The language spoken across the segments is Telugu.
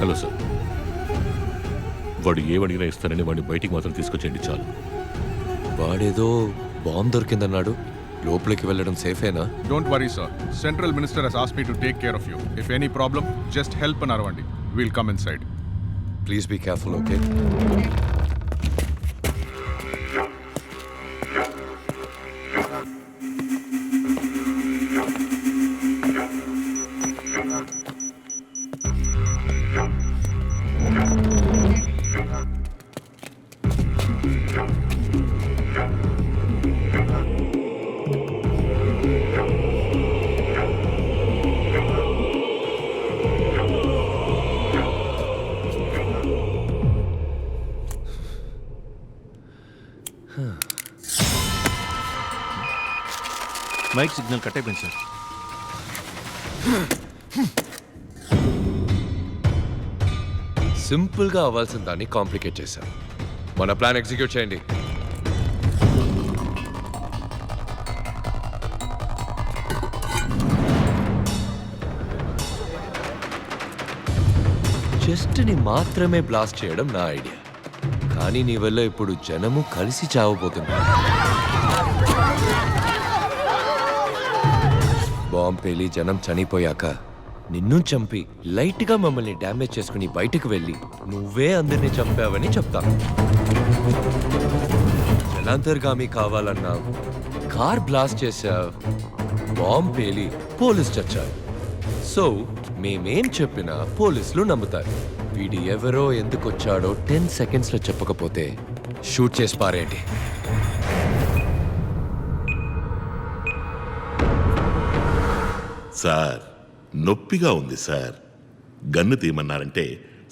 హలో సార్, వాడు ఏమడిగినా ఇస్తానని వాడిని బయటికి మాత్రం తీసుకొచ్చేయండి చాలు. వాడేదో బాంబు దొరికిందన్నాడు, లోపలికి వెళ్ళడం సేఫేనా? Don't worry sir, central minister has asked me to take care of you. If any problem just help అని అరవండి, will come inside. Please be careful, okay? Mike signal cut అయిపోయింది సార్. సింపుల్గా అవ్వాల్సిన దాన్ని కాంప్లికేట్ చేశాం. మన ప్లాన్ ఎగ్జిక్యూట్ చేయండి. చెస్ట్ని మాత్రమే బ్లాస్ట్ చేయడం నా ఐడియా, కానీ నీ వల్ల ఇప్పుడు జనము కలిసి చావబోతుంది. బాంబు పేలి జనం చనిపోయాక నిన్ను చంపి లైట్గా మమ్మల్ని డ్యామేజ్ చేసుకుని బయటకు వెళ్ళి నువ్వే అందరినీ చంపావని చెప్తాను. జనాంతర్గామి కావాలన్నావు, కార్ బ్లాస్ట్ చేశావు, బాంబు పేలి పోలీస్ చచ్చారు. సో మేమేం చెప్పినా పోలీసులు నమ్ముతారు. వీడి ఎవరో ఎందుకు వచ్చాడో 10 సెకండ్స్లో చెప్పకపోతే షూట్ చేసి పారేయండి. సార్, నొప్పిగా ఉంది సార్. గన్ను తీయమన్నారంటే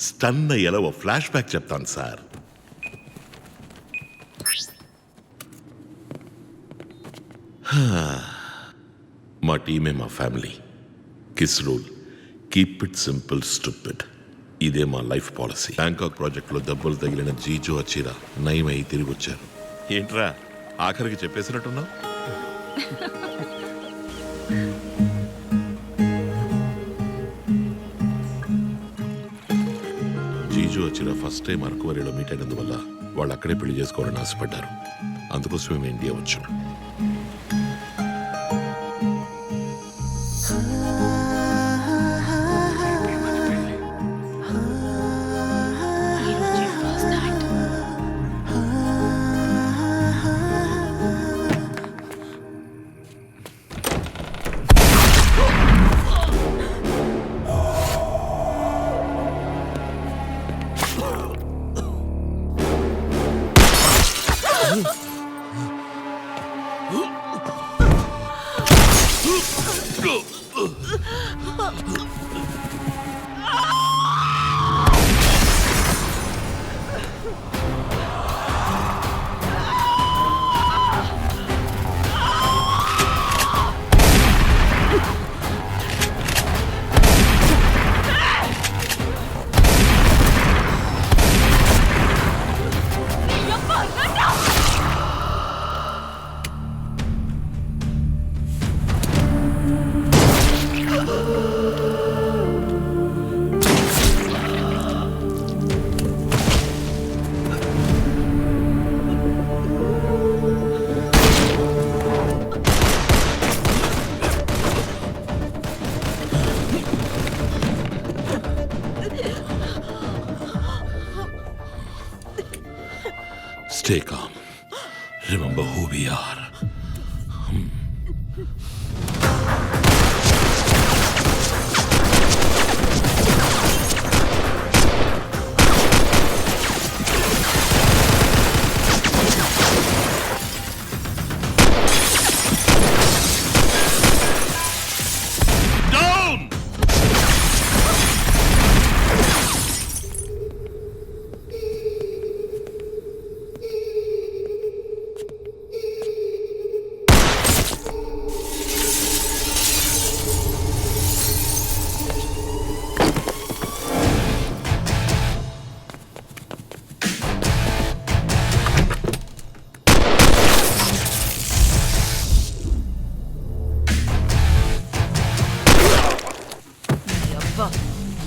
స్టన్ అయ్యేలా ఓ ఫ్లాష్ బ్యాక్ చెప్తాను సార్. మా టీమే మా family. Kiss rule, keep it simple stupid. ఇదే మా లైఫ్ పాలసీ. బ్యాంకాక్ ప్రాజెక్టులో దెబ్బలు తగిలిన జీజో అచ్చిరా నయమై తిరిగి వచ్చారు. ఏంట్రా ఆఖరికి చెప్పేసినట్టున్నావు? జీజో వచ్చిన ఫస్ట్ టైం అరకువరిలో మీట్ అయినందువల్ల వాళ్ళు అక్కడే పెళ్లి చేసుకోవాలని ఆశపడ్డారు. అందుకోసమే మేము ఇండియా వచ్చాం. Stay calm. Remember who we are.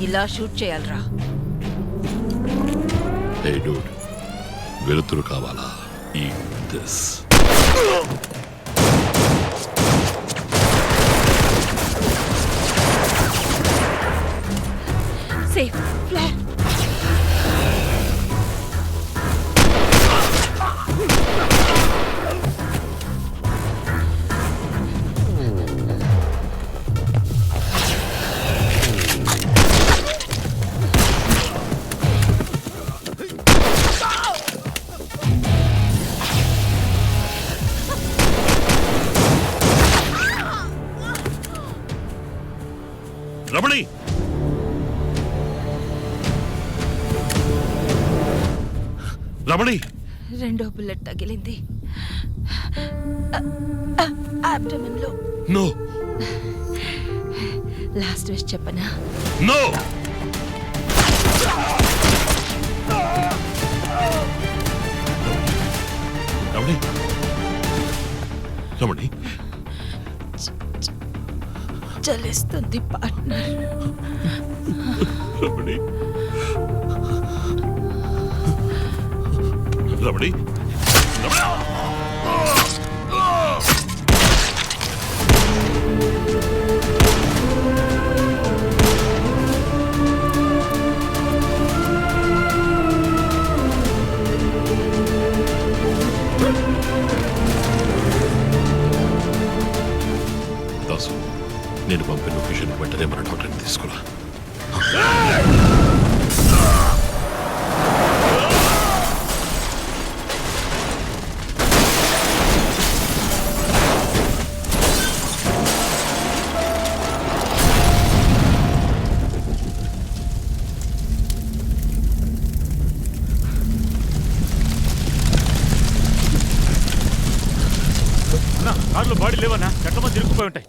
ఇలా షూట్ చేయాలరా? హే డూడ్, వెలుతురు కావాలా? Eat this. Safe flare. Ramani, Ramani, రెండో బుల్లెట్ తగిలింది అబ్డమన్ లో. నో లాస్ట్ విష్ చెప్పనా? నో. రమణి, రమణి, చలిస్తుంది పార్ట్నర్. రమణి, రమణి, దాసు, నేను పంపిన లొకేషన్ వెంటనే మన డాక్టర్ని తీసుకురా. కార్లో బాడీ లేవన్నా, చెట్ల మంది ఇరుక్కుపోయి ఉంటాయి.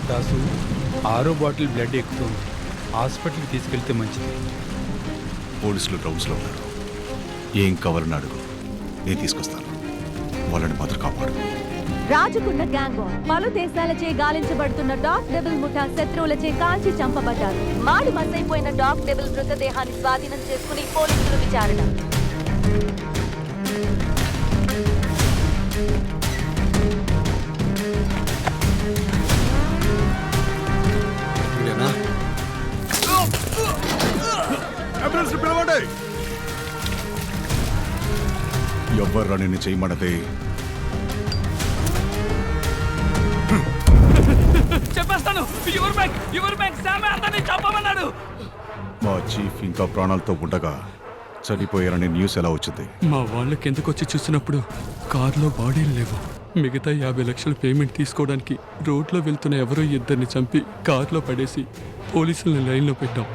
దాసు, 6వ బాటిల్ బ్లడ్ ఎక్కుతుంది. హాస్పిటల్కి తీసుకెళ్తే మంచిది. పోలీసులు రౌండ్స్లో ఉన్నారు. ఏం కావాలని అడుగు, నేను తీసుకొస్తాను. వాళ్ళని మాత్రం కాపాడు. రాజుకున్న గ్యాంగ్ వార్. పలు దేశాలచే గాలించబడుతున్న డాగ్ డెబుల్ ముఠా శత్రువులచే కాల్చి చంపబడ్డారు. మాడు మసైపోయిన డాగ్ డెబుల్ మృతదేహాన్ని స్వాధీనం చేసుకుని పోలీసులు విచారణ. ఎవ్వర్రా నిన్ను చేయమన్నదే? చెప్పేస్తాను. యువర్ బ్యాంక్ శామే అతన్ని చంపమన్నాడు. మా చీఫ్ ఇంకా ప్రాణాలతో ఉండగా చనిపోయారనే న్యూస్ ఎలా వచ్చింది? మా వాళ్ళకి ఎందుకు వచ్చి చూసినప్పుడు కార్లో బాడీలు లేవు. మిగతా 50 లక్షల పేమెంట్ తీసుకోవడానికి రోడ్లో వెళ్తున్న ఎవరో ఇద్దరిని చంపి కార్లో పడేసి పోలీసులను లైన్లో పెట్టాం.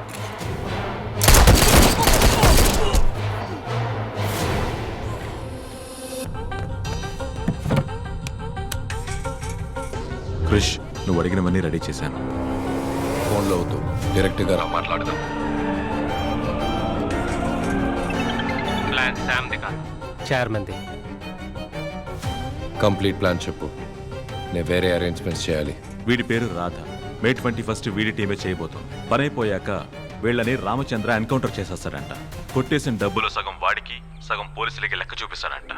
క్రిష్, నువ్వు అడిగినవన్నీ రెడీ చేశాను. ఫోన్లో వద్దు, డైరెక్ట్గా రా, మాట్లాడదాం. ప్లాన్ శామ్ది కాదు, చైర్మన్ది. కంప్లీట్ ప్లాన్ చెప్పు. నేను వేరే అరేంజ్మెంట్స్ చేయాలి. వీడి పేరు రాధ. మే 21 వీడి టీమే చేయబోతాం. పని అయిపోయాక వీళ్ళని రామచంద్ర ఎన్కౌంటర్ చేసేస్తాడంట. కొట్టేసిన డబ్బులు సగం వాడికి, సగం పోలీసులకి లెక్క చూపిస్తాడంట.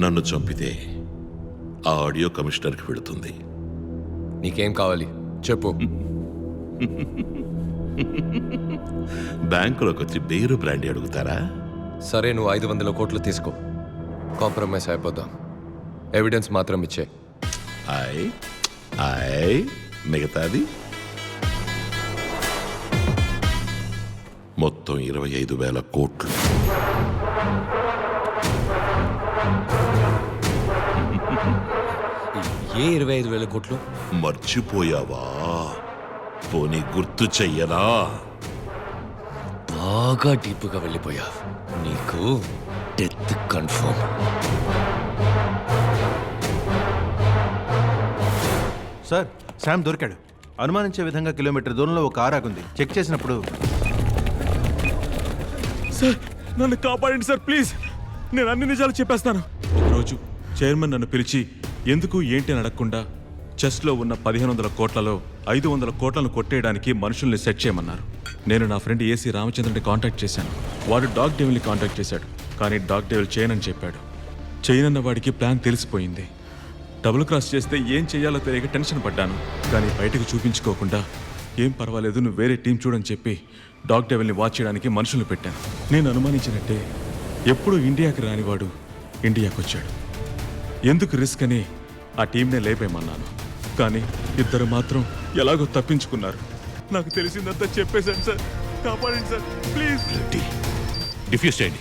నన్ను చంపితే ఆ ఆడియో కమిషనర్కి వెళుతుంది. నీకేం కావాలి చెప్పు. బ్యాంకులోకి వచ్చి బేరు బ్రాండీ అడుగుతారా? సరే, నువ్వు 500 కోట్లు తీసుకో. కాంప్రమైజ్ అయిపోదాం. ఎవిడెన్స్ మాత్రం ఇచ్చే. మిగతాది మొత్తం 25,000 కోట్లు. ఏ 25,000 కోట్లు? మర్చిపోయావా? పోనీ గుర్తు చెయ్యనా? బాగా డీప్గా వెళ్ళిపోయావు. నీకు డెత్ కన్ఫర్మ్. సార్, శామ్ దొరికాడు. అనుమానించే విధంగా కిలోమీటర్ దూరంలో ఒక కారు ఆగుంది. చెక్ చేసినప్పుడు సార్ నన్ను కాపాడండి సార్ ప్లీజ్. నేను అన్ని నిజాలు చెప్పేస్తాను. ఒకరోజు చైర్మన్ నన్ను పిలిచి ఎందుకు ఏంటి అని అడగకుండా చెస్లో ఉన్న 1500 కోట్లలో 500 కోట్లను కొట్టేయడానికి మనుషుల్ని సెట్ చేయమన్నారు. నేను నా ఫ్రెండ్ ఏసీ రామచంద్రని కాంటాక్ట్ చేశాను. వాడు డాగ్ డెవిల్ని కాంటాక్ట్ చేశాడు. కానీ డాగ్ డెవిల్ చైన్ అని చెప్పాడు. చైన్ అన్న వాడికి ప్లాన్ తెలిసిపోయింది. డబుల్ క్రాస్ చేస్తే ఏం చేయాలో తెలియక టెన్షన్ పడ్డాను. కానీ బయటకు చూపించుకోకుండా ఏం పర్వాలేదు నువ్వు వేరే టీం చూడని చెప్పి డాగ్ డెవిల్ని వాచ్ చేయడానికి మనుషులు పెట్టాను. నేను అనుమానించినట్టే ఎప్పుడూ ఇండియాకి రానివాడు ఇండియాకి వచ్చాడు. ఎందుకు రిస్క్ అని ఆ టీంనే లేపేయమన్నాను. కానీ ఇద్దరు మాత్రం ఎలాగో తప్పించుకున్నారు. నాకు తెలిసిందంతా చెప్పేశాను సార్. కాపాడండి సార్ ప్లీజ్. డిఫ్యూజ్ చేయండి.